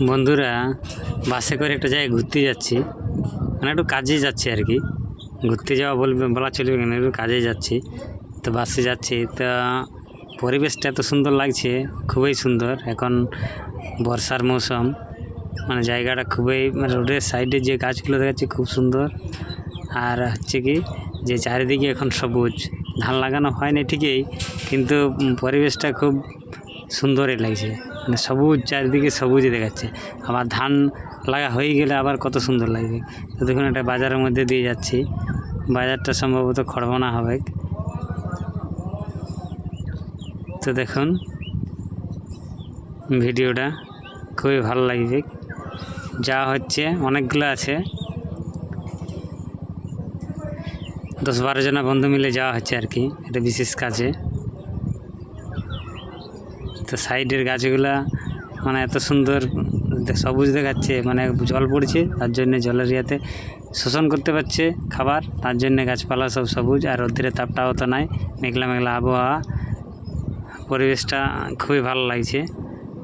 বন্ধুরা, বাসে করে একটা জায়গায় ঘুরতে যাচ্ছি, মানে একটু কাজে যাচ্ছি আর কি। ঘুরতে যাওয়া বলা চলবে কেন, একটু কাজে যাচ্ছি। তো বাসে যাচ্ছি, তা পরিবেশটা এত সুন্দর লাগছে, খুবই সুন্দর। এখন বর্ষার মৌসুম, মানে জায়গাটা খুবই, মানে রোডের সাইডে যে গাছগুলো দেখাচ্ছে খুব সুন্দর। আর হচ্ছে কি যে চারিদিকে এখন সবুজ, ধান লাগানো হয়নি ঠিকই, কিন্তু পরিবেশটা খুব সুন্দরই লাগছে। মানে সবুজ, চারিদিকে সবুজই দেখাচ্ছে। আবার ধান লাগা হয়ে গেলে আবার কত সুন্দর লাগবে। তো দেখুন, একটা বাজারের মধ্যে দিয়ে যাচ্ছি। বাজারটা সম্ভবত খড়বনা হবে। তো দেখুন, ভিডিওটা খুবই ভালো লাগবে। যা হচ্ছে অনেকগুলো আছে, 10-12 জনা বন্ধু মিলে যাওয়া হচ্ছে আর কি, এটা বিশেষ কাজে। তো সাইডের গাছগুলা মানে এত সুন্দর সবুজ দেখাচ্ছে, মানে জল পড়ছে তার জন্য জলের ইয়াতে শোষণ করতে পারছে খাবার, তার জন্য গাছপালা সব সবুজ। আর রোদ্রের তাপটাও তো নাই, মেঘলা মেঘলা আবহাওয়া। পরিবেশটা খুবই ভালো লাগছে।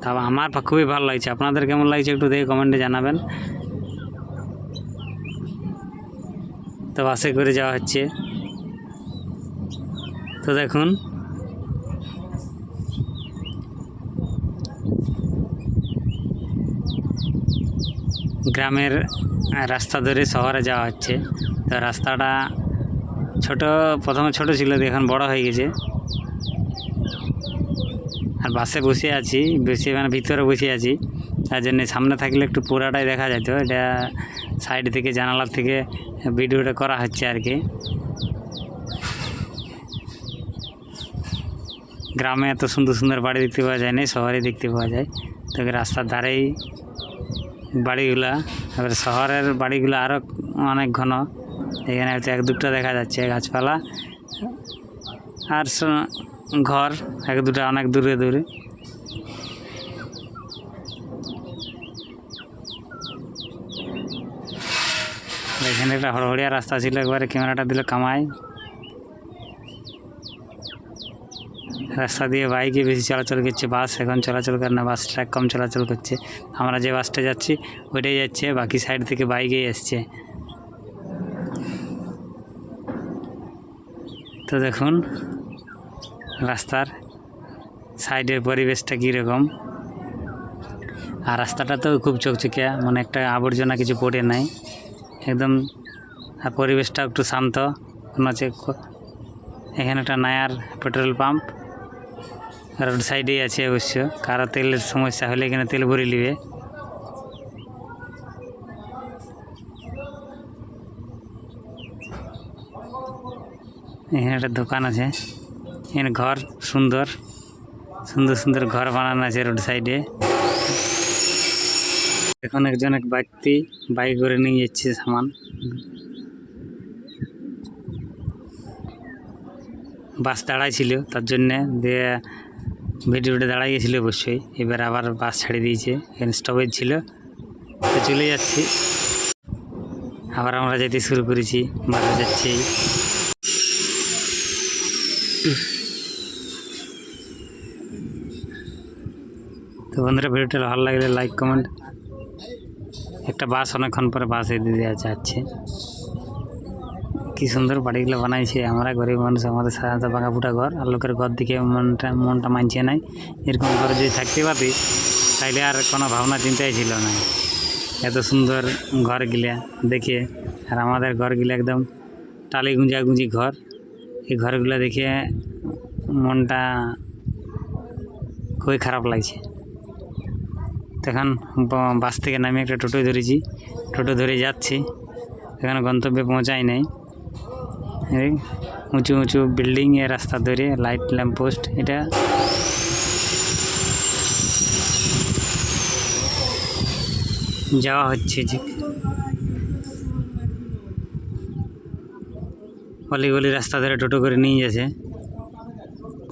তা আমার খুবই ভালো লাগছে। আপনাদের কেমন লাগছে একটু দেখে কমেন্টে জানাবেন। তো বাসে করে যাওয়া হচ্ছে। তো দেখুন, গ্রামের রাস্তা ধরে শহরে যাওয়া হচ্ছে। তো রাস্তাটা প্রথমে ছোট ছিল, এখন বড় হয়ে গেছে। আর বাসে বসে আছি, মানে ভিতরে বসে আছি, তার জন্য সামনে থাকলে একটু পুরাটাই দেখা যেত। এটা সাইড থেকে, জানালার থেকে ভিডিওটা করা হচ্ছে আর কি। গ্রামে এত সুন্দর সুন্দর বাড়ি দেখতে পাওয়া যায় না, শহরে দেখতে পাওয়া যায়। তো রাস্তার ধারেই বাড়িগুলা, এবার শহরের বাড়িগুলো আরও অনেক ঘন। এখানে হয়তো 1-2টা দেখা যাচ্ছে গাছপালা, আর ঘর 1-2টা অনেক দূরে দূরে। এখানে একটা হড়হড়িয়া রাস্তা ছিল, একবারে ক্যামেরাটা দিল কামাই। রাস্তা দিয়ে বাইকে বেশি চলাচল করছে, বাস এখন চলাচল করে না, বাসটা কম চলাচল করছে। আমরা যে বাসটা যাচ্ছি ওইটাই যাচ্ছে, বাকি সাইড থেকে বাইকেই আসছে। তো দেখুন রাস্তার সাইডের পরিবেশটা কীরকম। আর রাস্তাটা তো খুব চকচকিয়া, মানে একটা আবর্জনা কিছু পড়ে নাই একদম। আর পরিবেশটা একটু শান্ত মনে হচ্ছে। এখানে একটা নায়ার পেট্রোল পাম্প রোড সাইডেই আছে অবশ্য। কারো তেলের সমস্যা হলে এখানে তেল ভরে নিবে। এখানে একটা দোকান আছে, এখানে ঘর সুন্দর সুন্দর সুন্দর ঘর বানানো আছে রোড সাইডে। এখন একজন এক ব্যক্তি বাইক করে নিয়ে যাচ্ছে সামান। বাস দাঁড়াই ছিল, তার জন্যে দিয়ে ভিডিওটা দাঁড়াই গেছিলো অবশ্যই। এবার আবার বাস ছাড়িয়ে দিয়েছে, এখানে স্টপেজ ছিল, তো চলে যাচ্ছি। আবার আমরা যেতে শুরু করেছি, বাসে যাচ্ছি। তো বন্ধুরা, ভিডিওটা ভালো লাগলে লাইক কমেন্ট। একটা বাস অনেকক্ষণ পরে বাস দিয়ে যাচ্ছে। কি সুন্দর বাড়িগুলো বানাইছে। আমরা গরিব মানুষ, আমাদের সাধারণত ভাঙা ফুটা ঘর, আর লোকের ঘর দিকে মনটা মানছে নাই। এরকম ঘরে যদি থাকতে পারি তাইলে আর কোনো ভাবনা চিন্তাই ছিল না। এত সুন্দর ঘরগুলা দেখে, আর আমাদের ঘরগুলো একদম টালি গুঁজি ঘর। এই ঘরগুলো দেখে মনটা খুবই খারাপ লাগছে। তখন বাস থেকে নামে একটা টোটো ধরেছি, টোটো ধরে যাচ্ছি। এখানে গন্তব্যে পৌঁছাই নাই। এই উঁচু উঁচু বিল্ডিং এর রাস্তা ধরে, লাইট ল্যাম্পপোস্ট, এটা যাওয়া হচ্ছে। যে অলিগলি রাস্তা ধরে টোটো করে নিয়ে যাচ্ছে,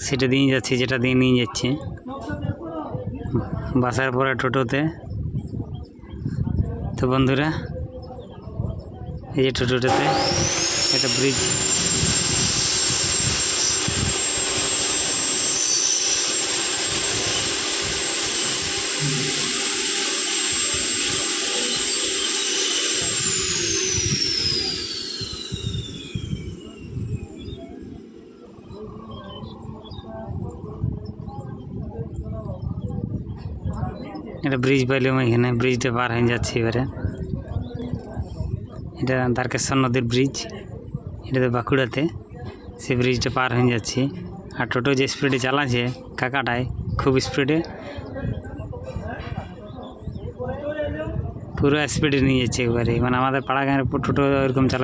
সেটা দিয়ে যাচ্ছি, যেটা দিয়ে নিয়ে যাচ্ছে। বাসার পরে টোটোতে। তো বন্ধুরা, এই যে টোটোটাতে একটা ব্রিজ, এটা ব্রিজ পাইলাম, এখানে ব্রিজটা পার হয়ে যাচ্ছে এবারে। এটা দ্বারকেশ্বর নদীর ব্রিজ, এটা তো বাঁকুড়াতে, সেই ব্রিজটা পার হয়ে যাচ্ছি। আর টোটো যে স্পিডে চালাচ্ছে কাকাটায়, খুব স্পিডে, পুরো স্পিডে নিয়ে যাচ্ছে একবারে। মানে আমাদের পাড়া গাঁয়ের টোটো এরকম চালা